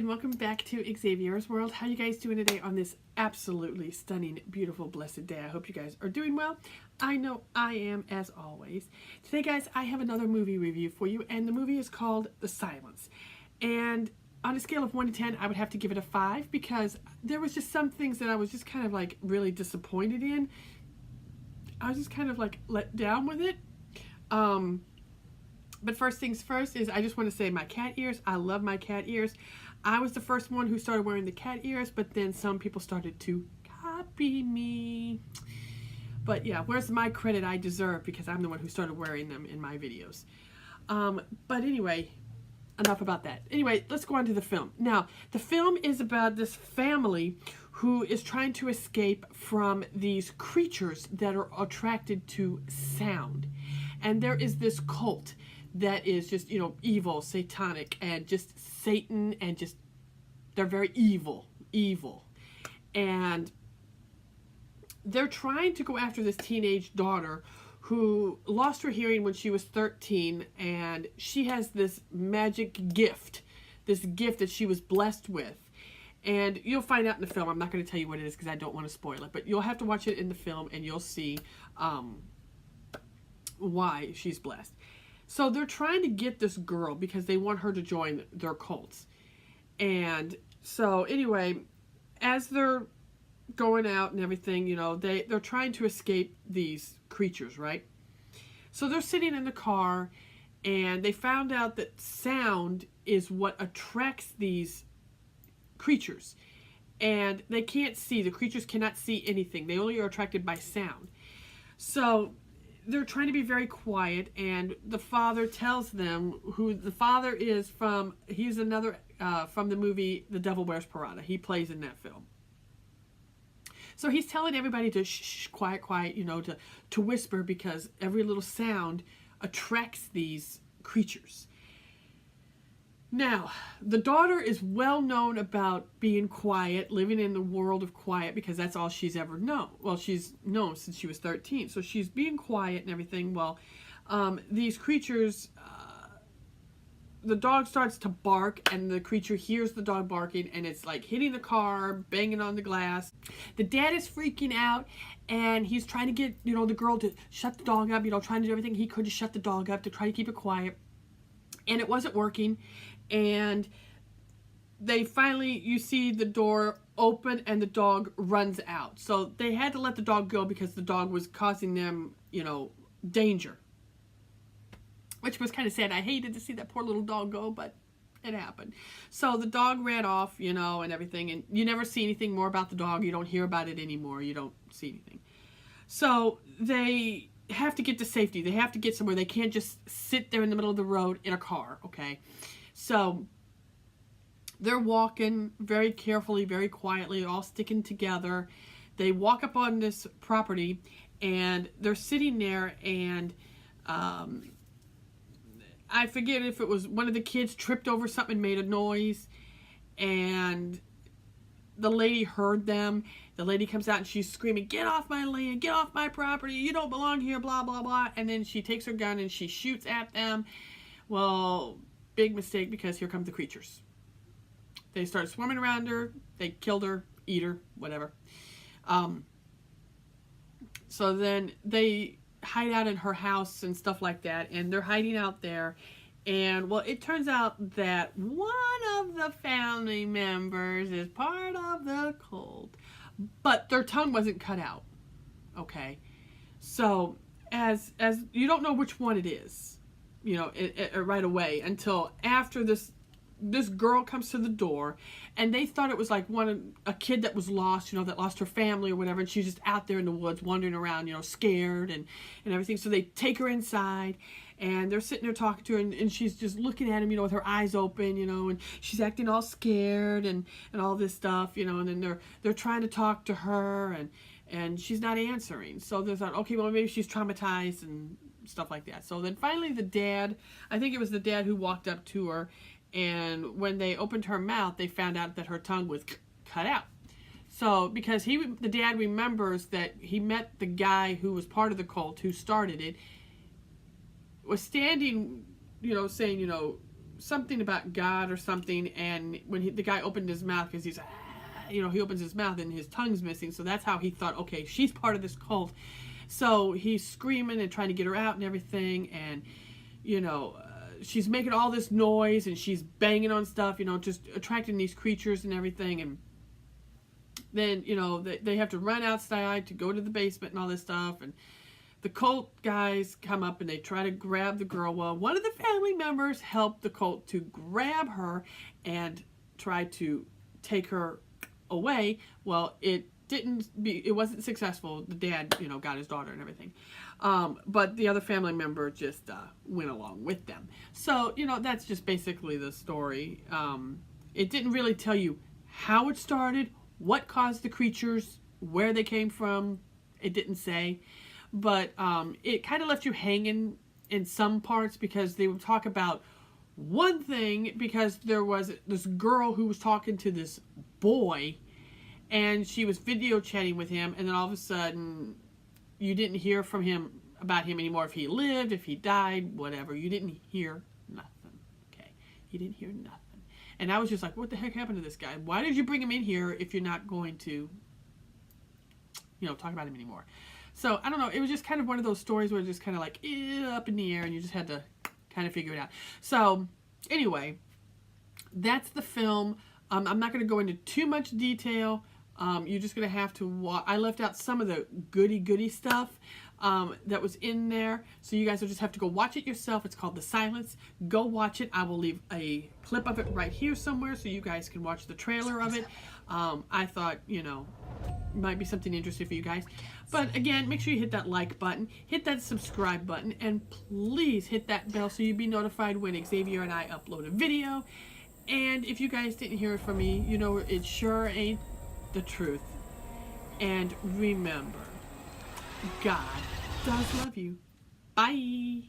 and welcome back to Xavier's World. How you guys doing today on this absolutely stunning, beautiful, blessed day? I hope you guys are doing well. I know I am, as always. Today, guys, I have another movie review for you, and the movie is called The Silence. And on a scale of 1 to 10, I would have to give it a 5 because there was just some things that I was just kind of like really disappointed in. I was just kind of like let down with it. But first things first is I just want to say my cat ears. I love my cat ears. I was the first one who started wearing the cat ears, but then some people started to copy me. But yeah, where's my credit I deserve because I'm the one who started wearing them in my videos. But anyway, enough about that. Anyway, let's go on to the film. Now, the film is about this family who is trying to escape from these creatures that are attracted to sound. And there is this cult that is just, you know, evil, satanic, and just Satan, and just, they're very evil. And they're trying to go after this teenage daughter who lost her hearing when she was 13, and she has this magic gift, this gift that she was blessed with. And you'll find out in the film. I'm not going to tell you what it is because I don't want to spoil it, but you'll have to watch it in the film and you'll see why she's blessed. So they're trying to get this girl because they want her to join their cults. And so anyway, as they're going out and everything, you know, they're trying to escape these creatures, right? So they're sitting in the car and they found out that sound is what attracts these creatures. And they can't see. The creatures cannot see anything. They only are attracted by sound. So they're trying to be very quiet, and the father tells them who the father is from. He's another from the movie The Devil Wears Prada. He plays in that film. So he's telling everybody to shh, quiet, you know, to whisper because every little sound attracts these creatures. Now, the daughter is well known about being quiet, living in the world of quiet, because that's all she's ever known. Well, she's known since she was 13, so she's being quiet and everything. Well, these creatures, the dog starts to bark, and the creature hears the dog barking, and it's like hitting the car, banging on the glass. The dad is freaking out, and he's trying to get, you know, the girl to shut the dog up, you know, trying to do everything he could to shut the dog up, to try to keep it quiet. And it wasn't working. And they finally, you see the door open and the dog runs out. So they had to let the dog go because the dog was causing them, you know, danger. Which was kind of sad. I hated to see that poor little dog go, but it happened. So the dog ran off, you know, and everything. And you never see anything more about the dog. You don't hear about it anymore. You don't see anything. So they have to get to safety. They have to get somewhere. They can't just sit there in the middle of the road in a car, okay? So they're walking very carefully, very quietly, all sticking together. They walk up on this property, and they're sitting there, and I forget if it was one of the kids tripped over something and made a noise, and the lady heard them. The lady comes out and she's screaming, "Get off my land, get off my property, you don't belong here, blah, blah, blah." And then she takes her gun and she shoots at them. Well, big mistake because here come the creatures. They started swarming around her. They killed her, eat her, whatever. So then they hide out in her house and stuff like that. And they're hiding out there. And, well, it turns out that one of the family members is part of the cult. But their tongue wasn't cut out. Okay? So, as you don't know which one it is, you know, right away until after this girl comes to the door, and they thought it was like a kid that was lost, you know, that lost her family or whatever, and she's just out there in the woods wandering around, you know, scared and everything. So they take her inside, and they're sitting there talking to her, and she's just looking at him, you know, with her eyes open, you know, and she's acting all scared and all this stuff, you know, and then they're trying to talk to her, and she's not answering. So they thought, okay, well, maybe she's traumatized and stuff like that. So then finally the dad, I think it was the dad who walked up to her, and when they opened her mouth, they found out that her tongue was cut out. So because the dad remembers that he met the guy who was part of the cult, who started it, was standing, you know, saying, you know, something about God or something, and when the guy opened his mouth, because he's, he opens his mouth and his tongue's missing, so that's how he thought, okay, she's part of this cult. So he's screaming and trying to get her out and everything, and she's making all this noise and she's banging on stuff, just attracting these creatures and everything. And then they have to run outside to go to the basement and all this stuff, and the cult guys come up and they try to grab the girl. Well, one of the family members helped the cult to grab her and try to take her away. Well, it wasn't successful. The dad, got his daughter and everything. But the other family member just went along with them. So, that's just basically the story. It didn't really tell you how it started, what caused the creatures, where they came from. It didn't say. But it kind of left you hanging in some parts, because they would talk about one thing, because there was this girl who was talking to this boy, and she was video chatting with him, and then all of a sudden you didn't hear from him about him anymore, if he lived, if he died, whatever. You didn't hear nothing. Okay, you didn't hear nothing. And I was just like, what the heck happened to this guy? Why did you bring him in here if you're not going to talk about him anymore? So I don't know, it was just kind of one of those stories where it's just kind of like up in the air, and you just had to kind of figure it out. So anyway, that's the film. I'm not going to go into too much detail. You're just going to have to watch. I left out some of the goody stuff that was in there, so you guys will just have to go watch it yourself. It's called The Silence. Go watch it. I will leave a clip of it right here somewhere so you guys can watch the trailer of it. I thought, might be something interesting for you guys. But again, make sure you hit that like button, hit that subscribe button, and please hit that bell so you'll be notified when Xavier and I upload a video. And if you guys didn't hear it from me, it sure ain't the truth. And remember, God does love you. Bye.